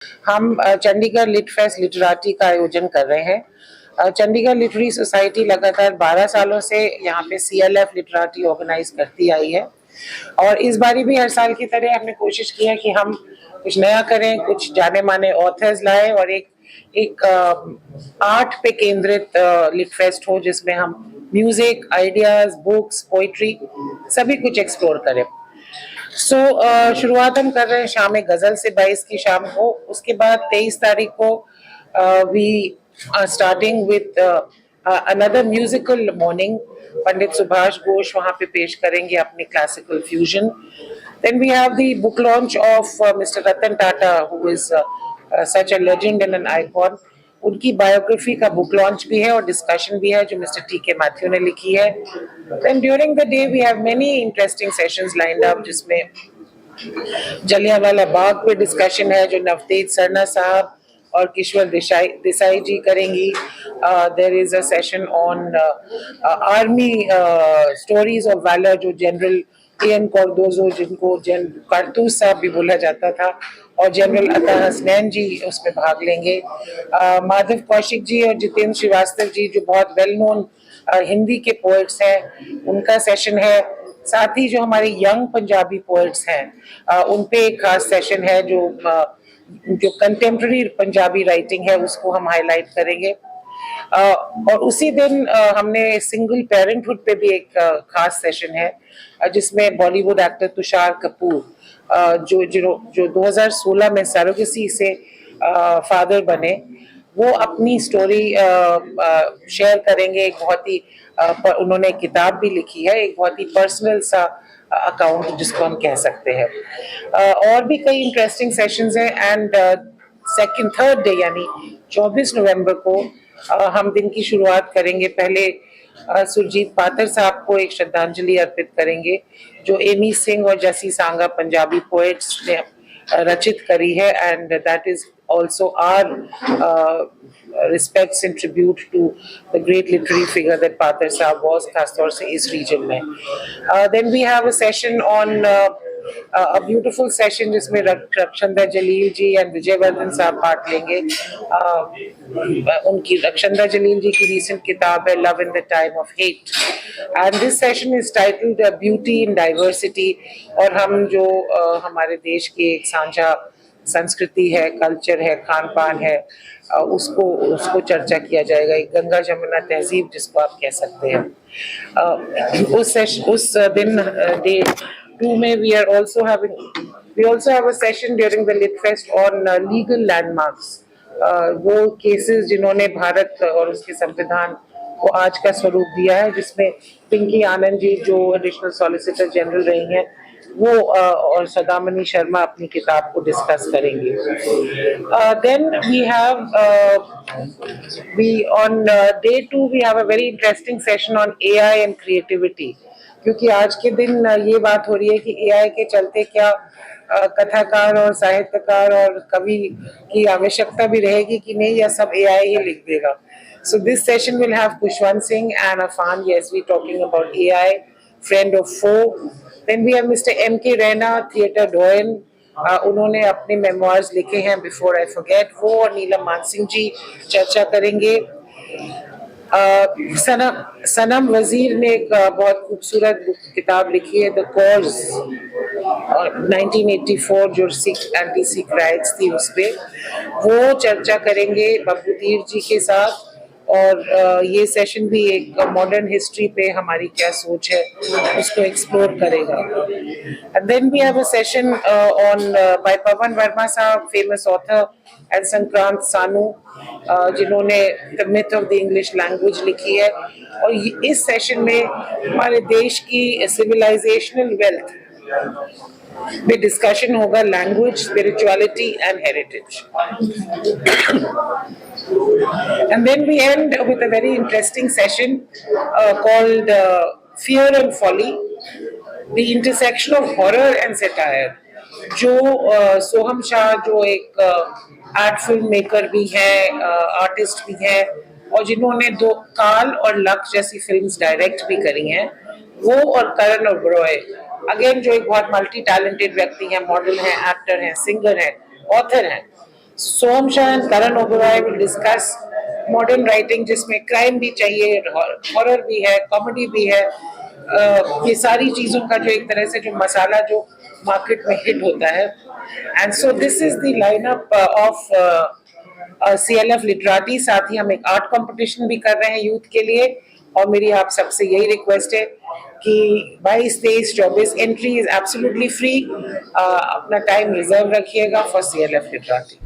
हम Chandigarh lit fest लिटरेटी का आयोजन कर रहे हैं। चंडीगढ़ लिटरेरी सोसाइटी लगातार 12 सालों से यहाँ पे CLF लिटरेटी ऑर्गेनाइज करती आई है और इस बारी भी हर साल की तरह हमने कोशिश की है कि हम कुछ नया करें, कुछ जाने माने ऑथर्स लाए और एक आर्ट पे केंद्रित लिट फेस्ट हो जिसमें हम म्यूजिक, आइडियाज, बुक्स, पोइट्री सभी कुछ एक्सप्लोर करें। शुरुआत हम कर रहे हैं शाम गजल से 22 की शाम को। उसके बाद 23 तारीख को we are starting with another musical morning. Pandit Subhash Ghosh वहाँ पे पेश करेंगे अपनी classical fusion. Then we have the book launch of mister Ratan Tata who is such a legend and an icon. उनकी बायोग्राफी का बुक लॉन्च भी है और डिस्कशन भी है जो मिस्टर TK मैथ्यू ने लिखी है। Then during the day we have many interesting sessions lined up जिसमें जलियांवाला बाग पे डिस्कशन है जो नवतेज सरना साहब और किशोर देसाई जी करेंगी। There is a session on army stories of valour जो जनरल AN कार्दोजो जिनको कारतूस साहब भी बोला जाता था और जनरल अता हसनैन जी उसमें भाग लेंगे। माधव कौशिक जी और जितेंद्र श्रीवास्तव जी जो बहुत वेल नोन हिंदी के पोएट्स हैं उनका सेशन है। साथ ही जो हमारे यंग पंजाबी पोएट्स हैं उन पे एक खास सेशन है जो कंटेम्प्रेरी पंजाबी राइटिंग है उसको हम हाईलाइट करेंगे। और उसी दिन हमने सिंगल पेरेंटहुड पे भी एक खास सेशन है जिसमें बॉलीवुड एक्टर तुषार कपूर जो 2016 में सरोगेसी से फादर बने वो अपनी स्टोरी शेयर करेंगे। एक बहुत ही उन्होंने एक किताब भी लिखी है, एक बहुत ही पर्सनल सा अकाउंट जिसको हम कह सकते हैं। और भी कई इंटरेस्टिंग सेशंस हैं एंड सेकंड थर्ड डे यानी 24 नवंबर को हम दिन की शुरुआत करेंगे। पहले सुरजीत पातर साहब को एक श्रद्धांजलि अर्पित करेंगे जो एमी सिंह और जसी सांगा पंजाबी पोएट्स ने रचित करी है and that is also our respects and tribute to the great literary figure that Patar Sahab was खास तौर से इस region में। Then we have a session on a beautiful session जिसमें रक्षंदा जलील जी and विजयवर्धन साहब पार्ट लेंगे। उनकी रक्षंदा जलील जी की recent किताब है Love in the Time of Hate and this session is titled Beauty in Diversity और हम जो हमारे देश के एक साझा संस्कृति है, कल्चर है, खान पान है उसको चर्चा किया जाएगा। एक गंगा जमुना तहजीब जिसको आप कह सकते हैं। उस दिन डे 2 में we also have a session during the Lit Fest on legal landmarks। वो केसेस जिन्होंने भारत और उसके संविधान को आज का स्वरूप दिया है जिसमें पिंकी आनंद जी जो एडिशनल सॉलिसिटर जनरल रही हैं वो और सदामनी शर्मा अपनी किताब को डिस्कस करेंगे। Then we on day 2 we have a very interesting session on AI and creativity क्योंकि आज के दिन ये बात हो रही है कि AI के चलते क्या कथाकार और साहित्यकार और कवि की आवश्यकता भी रहेगी कि नहीं या सब AI ही लिख देगा। So this session will have Kushwant Singh and Afan Yesvi talking about AI, friend of foe। Then we have Mr. M.K. Raina, theatre doyen। उन्होंने अपने मेमोइर्स लिखे हैं बिफोर आई फॉरगेट, वो और नीलम मानसिंह जी चर्चा करेंगे। सनम वजीर ने एक बहुत खूबसूरत किताब लिखी है द कॉज 1984 जो एंटी सिख राइट्स थी उस पे वो चर्चा करेंगे बब्बूतीर जी के साथ। और ये सेशन भी एक मॉडर्न हिस्ट्री पे हमारी क्या सोच है उसको एक्सप्लोर करेगा। And then we have a session on by Pavan Varma साहब, famous author, and Sankrant Sanu जिन्होंने the myth of the English language लिखी है। और इस सेशन में हमारे देश की सिविलाइजेशनल वेल्थ में डिस्कशन होगा, language, spirituality and heritage. And then we end with a very interesting session called Fear and Folly, the intersection of horror and satire। जो सोहम शाह जो एक आर्ट फिल्म मेकर भी है, आर्टिस्ट भी है और जिन्होंने दो काल और लक जैसी फिल्म्स डायरेक्ट भी करी हैं, वो और करण ओबरॉय अगेन जो एक बहुत मल्टी टैलेंटेड व्यक्ति हैं, मॉडल हैं, एक्टर हैं, सिंगर हैं, ऑथर हैं। Som Shah and Karan Oberoi will discuss modern writing, जिसमें क्राइम भी चाहिए, हॉरर भी है, कॉमेडी भी है, ये सारी चीजों का जो एक तरह से जो मसाला जो मार्केट में हिट होता है। And so this is the lineup of CLF लिटराटी। साथ ही हम एक आर्ट कंपटीशन भी कर रहे हैं यूथ के लिए, और मेरी आप सबसे यही रिक्वेस्ट है कि 22, 23, 24 एंट्री इज एब्सोल्युटली फ्री। अपना टाइम रिजर्व रखिएगा फॉर CLF लिटराटी।